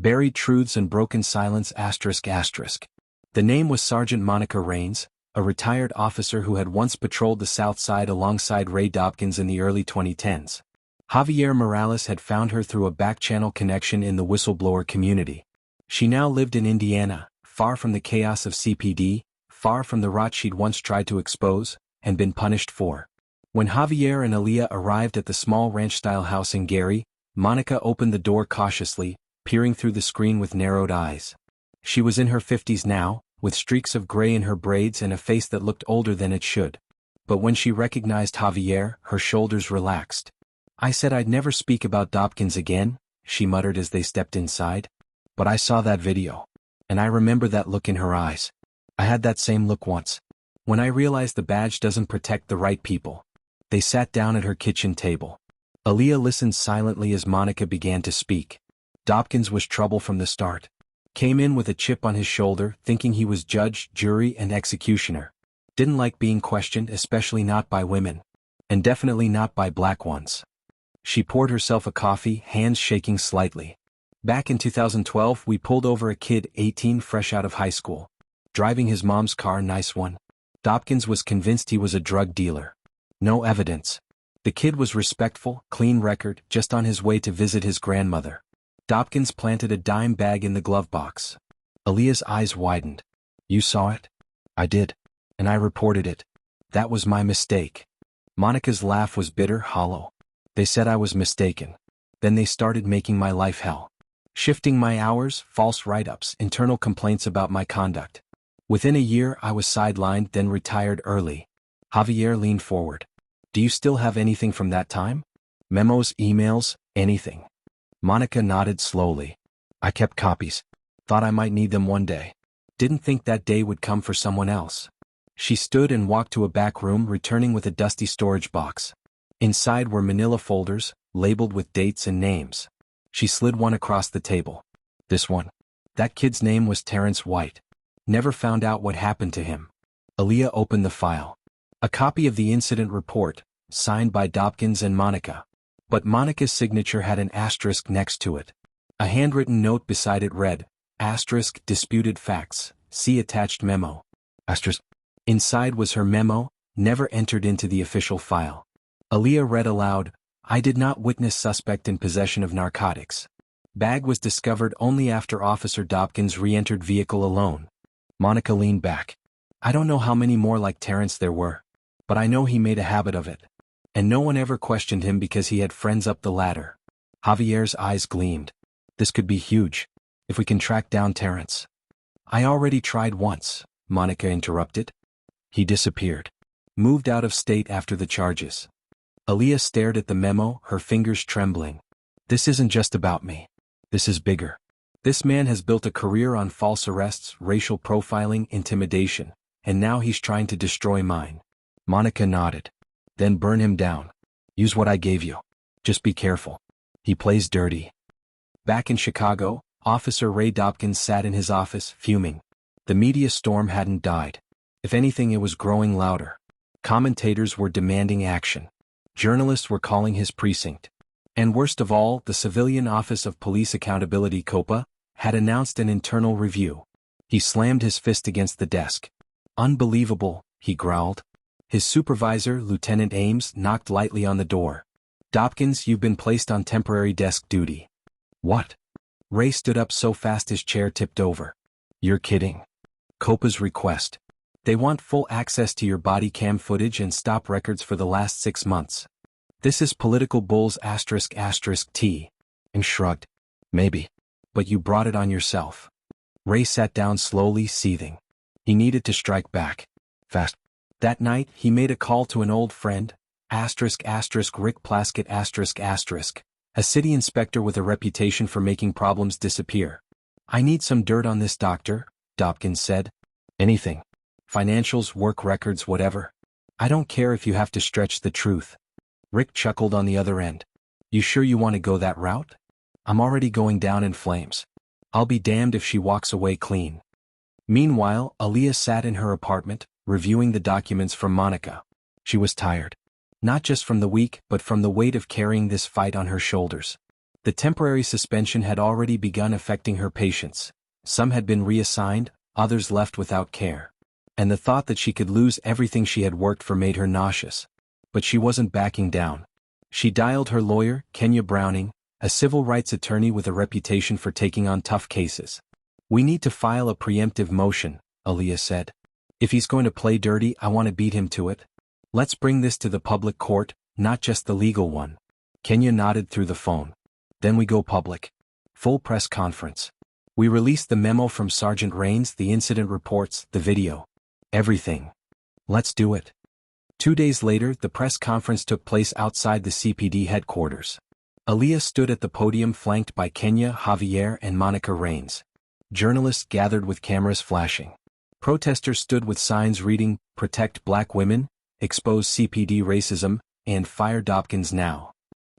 Buried Truths and Broken Silence The name was Sergeant Monica Raines, a retired officer who had once patrolled the South Side alongside Ray Dobkins in the early 2010s. Javier Morales had found her through a back-channel connection in the whistleblower community. She now lived in Indiana, far from the chaos of CPD, far from the rot she'd once tried to expose, and been punished for. When Javier and Aaliyah arrived at the small ranch-style house in Gary, Monica opened the door cautiously, peering through the screen with narrowed eyes. She was in her 50s now, with streaks of gray in her braids and a face that looked older than it should. But when she recognized Javier, her shoulders relaxed. "I said I'd never speak about Dobkins again," she muttered as they stepped inside. "But I saw that video. And I remember that look in her eyes. I had that same look once. When I realized the badge doesn't protect the right people." They sat down at her kitchen table. Aaliyah listened silently as Monica began to speak. Dobkins was trouble from the start. Came in with a chip on his shoulder, thinking he was judge, jury, and executioner. Didn't like being questioned, especially not by women. And definitely not by black ones. She poured herself a coffee, hands shaking slightly. "Back in 2012 we pulled over a kid 18 fresh out of high school. Driving his mom's car, nice one. Dobkins was convinced he was a drug dealer. No evidence. The kid was respectful, clean record, just on his way to visit his grandmother. Dobkins planted a dime bag in the glove box." Aaliyah's eyes widened. "You saw it?" "I did. And I reported it. That was my mistake." Monica's laugh was bitter, hollow. "They said I was mistaken. Then they started making my life hell. Shifting my hours, false write-ups, internal complaints about my conduct. Within a year I was sidelined, then retired early." Javier leaned forward. "Do you still have anything from that time? Memos, emails, anything?" Monica nodded slowly. "I kept copies. Thought I might need them one day. Didn't think that day would come for someone else." She stood and walked to a back room, returning with a dusty storage box. Inside were manila folders, labeled with dates and names. She slid one across the table. "This one. That kid's name was Terrence White. Never found out what happened to him." Aaliyah opened the file. A copy of the incident report, signed by Dobkins and Monica. But Monica's signature had an asterisk next to it. A handwritten note beside it read, "Disputed facts, see attached memo." Inside was her memo, never entered into the official file. Aaliyah read aloud, "I did not witness suspect in possession of narcotics. Bag was discovered only after Officer Dobkins re-entered vehicle alone." Monica leaned back. "I don't know how many more like Terrence there were. But I know he made a habit of it. And no one ever questioned him because he had friends up the ladder." Javier's eyes gleamed. "This could be huge. If we can track down Terrence." "I already tried once," Monica interrupted. "He disappeared. Moved out of state after the charges." Aaliyah stared at the memo, her fingers trembling. "This isn't just about me. This is bigger. This man has built a career on false arrests, racial profiling, intimidation, and now he's trying to destroy mine." Monica nodded. "Then burn him down. Use what I gave you. Just be careful. He plays dirty." Back in Chicago, Officer Ray Dobkins sat in his office, fuming. The media storm hadn't died. If anything, it was growing louder. Commentators were demanding action. Journalists were calling his precinct. And worst of all, the Civilian Office of Police Accountability (COPA) had announced an internal review. He slammed his fist against the desk. "Unbelievable," he growled. His supervisor, Lieutenant Ames, knocked lightly on the door. "Dobkins, you've been placed on temporary desk duty." "What?" Ray stood up so fast his chair tipped over. "You're kidding." "COPA's request. They want full access to your body cam footage and stop records for the last 6 months. This is political bulls **T. And shrugged. "Maybe. But you brought it on yourself." Ray sat down slowly, seething. He needed to strike back. Fast. That night, he made a call to an old friend, Rick Plaskett a city inspector with a reputation for making problems disappear. "I need some dirt on this doctor," Dobkins said. "Anything. Financials, work records, whatever. I don't care if you have to stretch the truth." Rick chuckled on the other end. "You sure you want to go that route? I'm already going down in flames. I'll be damned if she walks away clean." Meanwhile, Aaliyah sat in her apartment, reviewing the documents from Monica. She was tired. Not just from the week, but from the weight of carrying this fight on her shoulders. The temporary suspension had already begun affecting her patients. Some had been reassigned, others left without care. And the thought that she could lose everything she had worked for made her nauseous. But she wasn't backing down. She dialed her lawyer, Kenya Browning, a civil rights attorney with a reputation for taking on tough cases. "We need to file a preemptive motion," Aaliyah said. "If he's going to play dirty, I want to beat him to it. Let's bring this to the public court, not just the legal one." Kenya nodded through the phone. "Then we go public. Full press conference. We release the memo from Sergeant Rains, the incident reports, the video. Everything. Let's do it." 2 days later, the press conference took place outside the CPD headquarters. Aaliyah stood at the podium flanked by Kenya, Javier, and Monica Rains. Journalists gathered with cameras flashing. Protesters stood with signs reading, "Protect Black Women," "Expose CPD Racism," and "Fire Dobkins Now."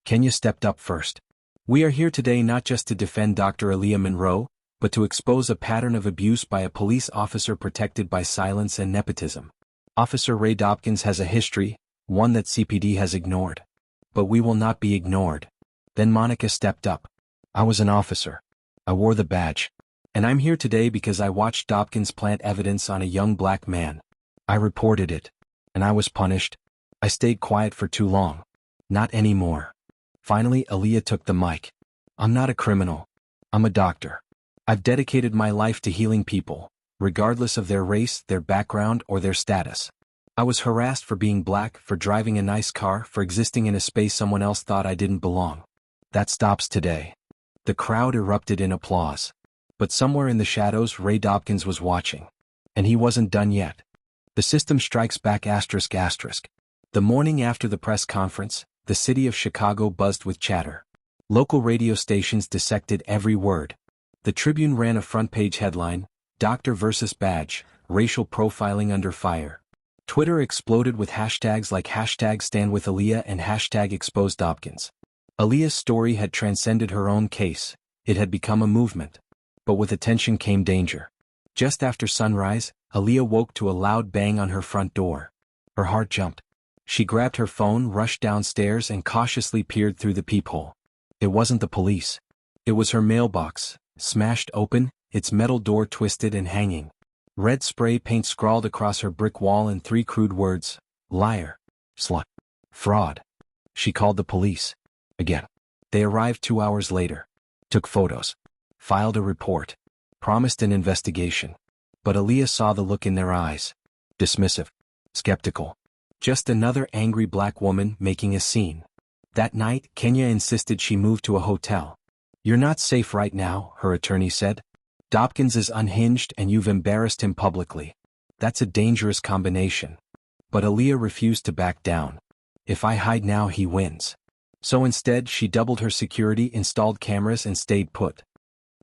Kenya stepped up first. "We are here today not just to defend Dr. Aaliyah Monroe, but to expose a pattern of abuse by a police officer protected by silence and nepotism. Officer Ray Dobkins has a history, one that CPD has ignored. But we will not be ignored." Then Monica stepped up. "I was an officer. I wore the badge. And I'm here today because I watched Dobkins plant evidence on a young black man. I reported it. And I was punished. I stayed quiet for too long. Not anymore." Finally, Aaliyah took the mic. "I'm not a criminal. I'm a doctor. I've dedicated my life to healing people, regardless of their race, their background, or their status. I was harassed for being black, for driving a nice car, for existing in a space someone else thought I didn't belong. That stops today." The crowd erupted in applause. But somewhere in the shadows, Ray Dobkins was watching. And he wasn't done yet. The system strikes back ***. The morning after the press conference, the city of Chicago buzzed with chatter. Local radio stations dissected every word. The Tribune ran a front-page headline, "Doctor versus Badge, Racial Profiling Under Fire." Twitter exploded with hashtags like #StandWithAleah and #ExposeDobkins. Aaliyah's story had transcended her own case. It had become a movement. But with attention came danger. Just after sunrise, Aaliyah woke to a loud bang on her front door. Her heart jumped. She grabbed her phone, rushed downstairs, and cautiously peered through the peephole. It wasn't the police. It was her mailbox, smashed open, its metal door twisted and hanging. Red spray paint scrawled across her brick wall in 3 crude words: liar, slut, fraud. She called the police. Again. They arrived 2 hours later. Took photos. Filed a report. Promised an investigation. But Aaliyah saw the look in their eyes. Dismissive. Skeptical. Just another angry black woman making a scene. That night, Kenya insisted she move to a hotel. "You're not safe right now," her attorney said. "Dobkins is unhinged and you've embarrassed him publicly. That's a dangerous combination." But Aaliyah refused to back down. "If I hide now, he wins." So instead, she doubled her security, installed cameras, and stayed put.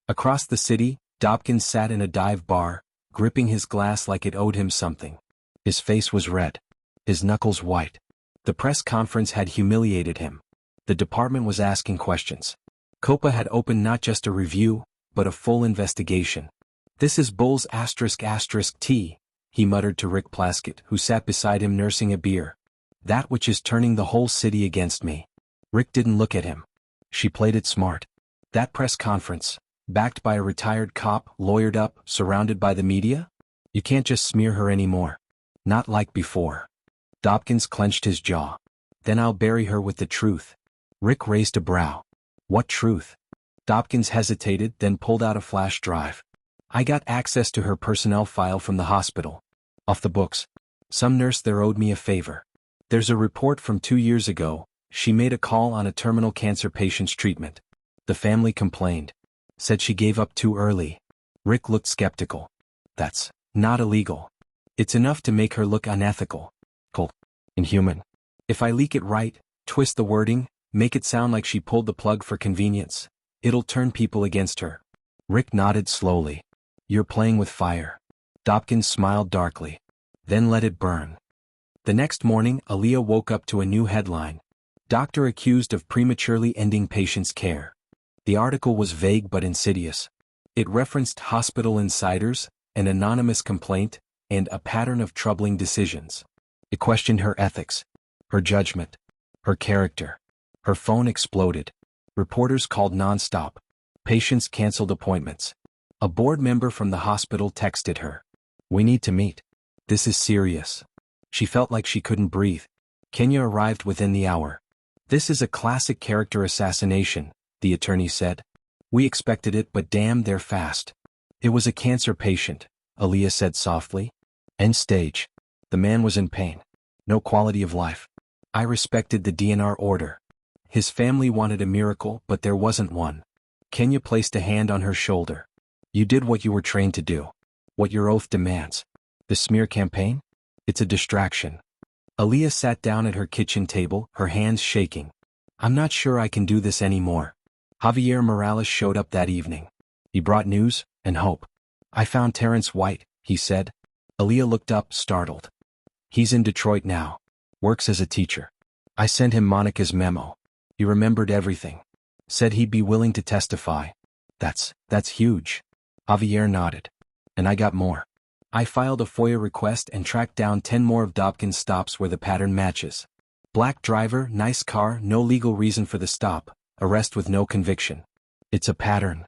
Across the city, Dobkins sat in a dive bar, gripping his glass like it owed him something. His face was red. His knuckles white. The press conference had humiliated him. The department was asking questions. COPA had opened not just a review, but a full investigation. "This is Bull's ***T, he muttered to Rick Plaskett, who sat beside him nursing a beer. "That which is turning the whole city against me." Rick didn't look at him. She played it smart. That press conference, backed by a retired cop, lawyered up, surrounded by the media? You can't just smear her anymore. Not like before. Dobkins clenched his jaw. "Then I'll bury her with the truth." Rick raised a brow. "What truth?" Dobkins hesitated, then pulled out a flash drive. "I got access to her personnel file from the hospital. Off the books. Some nurse there owed me a favor. There's a report from 2 years ago. She made a call on a terminal cancer patient's treatment. The family complained. Said she gave up too early." Rick looked skeptical. "That's not illegal. It's enough to make her look unethical. Cold. Inhuman. If I leak it right, twist the wording, make it sound like she pulled the plug for convenience, it'll turn people against her." Rick nodded slowly. "You're playing with fire." Dobkins smiled darkly. "Then let it burn." The next morning, Aaliyah woke up to a new headline. "Doctor accused of prematurely ending patient's care." The article was vague but insidious. It referenced hospital insiders, an anonymous complaint, and a pattern of troubling decisions. It questioned her ethics, her judgment, her character. Her phone exploded. Reporters called non-stop. Patients canceled appointments. A board member from the hospital texted her. "We need to meet. This is serious." She felt like she couldn't breathe. Kenya arrived within the hour. "This is a classic character assassination," the attorney said. "We expected it, but damn, they're fast." "It was a cancer patient," Aaliyah said softly. "End stage. The man was in pain. No quality of life. I respected the DNR order. His family wanted a miracle, but there wasn't one." Kenya placed a hand on her shoulder. "You did what you were trained to do. What your oath demands. The smear campaign? It's a distraction." Aaliyah sat down at her kitchen table, her hands shaking. "I'm not sure I can do this anymore." Javier Morales showed up that evening. He brought news and hope. "I found Terrence White," he said. Aaliyah looked up, startled. "He's in Detroit now. Works as a teacher. I sent him Monica's memo. He remembered everything. Said he'd be willing to testify." That's huge." Javier nodded. "And I got more. I filed a FOIA request and tracked down 10 more of Dobkin's stops where the pattern matches. Black driver, nice car, no legal reason for the stop, arrest with no conviction. It's a pattern."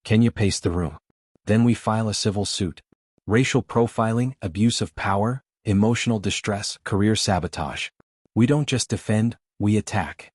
Kenya paced the room. "Then we file a civil suit. Racial profiling, abuse of power, emotional distress, career sabotage. We don't just defend, we attack."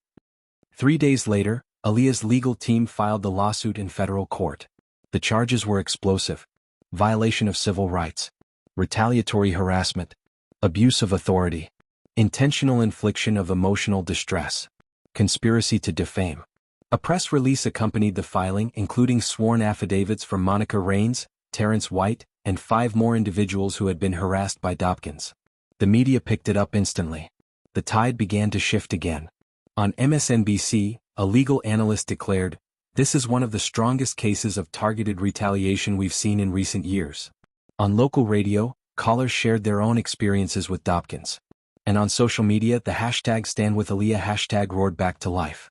3 days later, Aaliyah's legal team filed the lawsuit in federal court. The charges were explosive: violation of civil rights, retaliatory harassment, abuse of authority, intentional infliction of emotional distress, conspiracy to defame. A press release accompanied the filing, including sworn affidavits from Monica Raines, Terrence White, and 5 more individuals who had been harassed by Dobkins. The media picked it up instantly. The tide began to shift again. On MSNBC, a legal analyst declared, "This is one of the strongest cases of targeted retaliation we've seen in recent years." On local radio, callers shared their own experiences with Dobkins. And on social media, the hashtag #StandWithAleah hashtag roared back to life.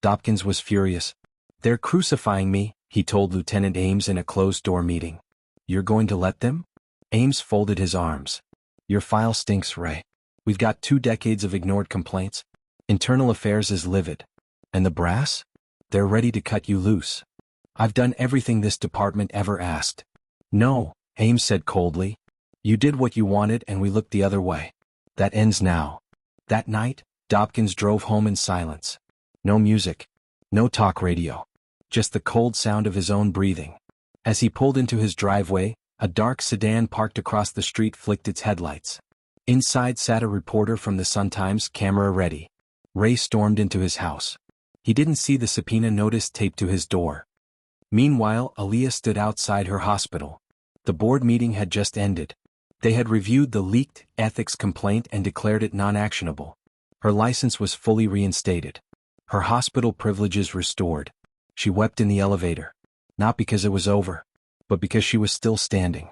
Dobkins was furious. "They're crucifying me," he told Lieutenant Ames in a closed-door meeting. "You're going to let them?" Ames folded his arms. "Your file stinks, Ray. We've got 2 decades of ignored complaints. Internal affairs is livid. And the brass? They're ready to cut you loose. I've done everything this department ever asked." "No," Ames said coldly. "You did what you wanted and we looked the other way. That ends now." That night, Dobkins drove home in silence. No music. No talk radio. Just the cold sound of his own breathing. As he pulled into his driveway, a dark sedan parked across the street flicked its headlights. Inside sat a reporter from the Sun-Times, camera ready. Ray stormed into his house. He didn't see the subpoena notice taped to his door. Meanwhile, Aaliyah stood outside her hospital. The board meeting had just ended. They had reviewed the leaked ethics complaint and declared it non-actionable. Her license was fully reinstated. Her hospital privileges restored. She wept in the elevator. Not because it was over, but because she was still standing.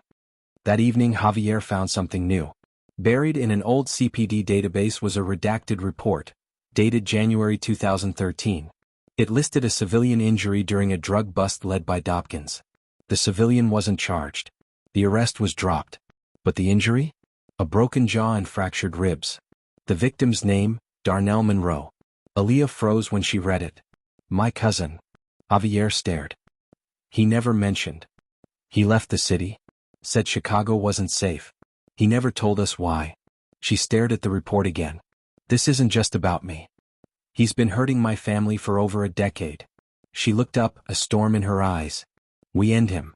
That evening, Javier found something new. Buried in an old CPD database was a redacted report, dated January 2013. It listed a civilian injury during a drug bust led by Dobkins. The civilian wasn't charged. The arrest was dropped. But the injury? A broken jaw and fractured ribs. The victim's name, Darnell Monroe. Aaliyah froze when she read it. "My cousin." Javier stared. "He never mentioned. He left the city. Said Chicago wasn't safe. He never told us why." She stared at the report again. "This isn't just about me. He's been hurting my family for over a decade." She looked up, a storm in her eyes. "We end him.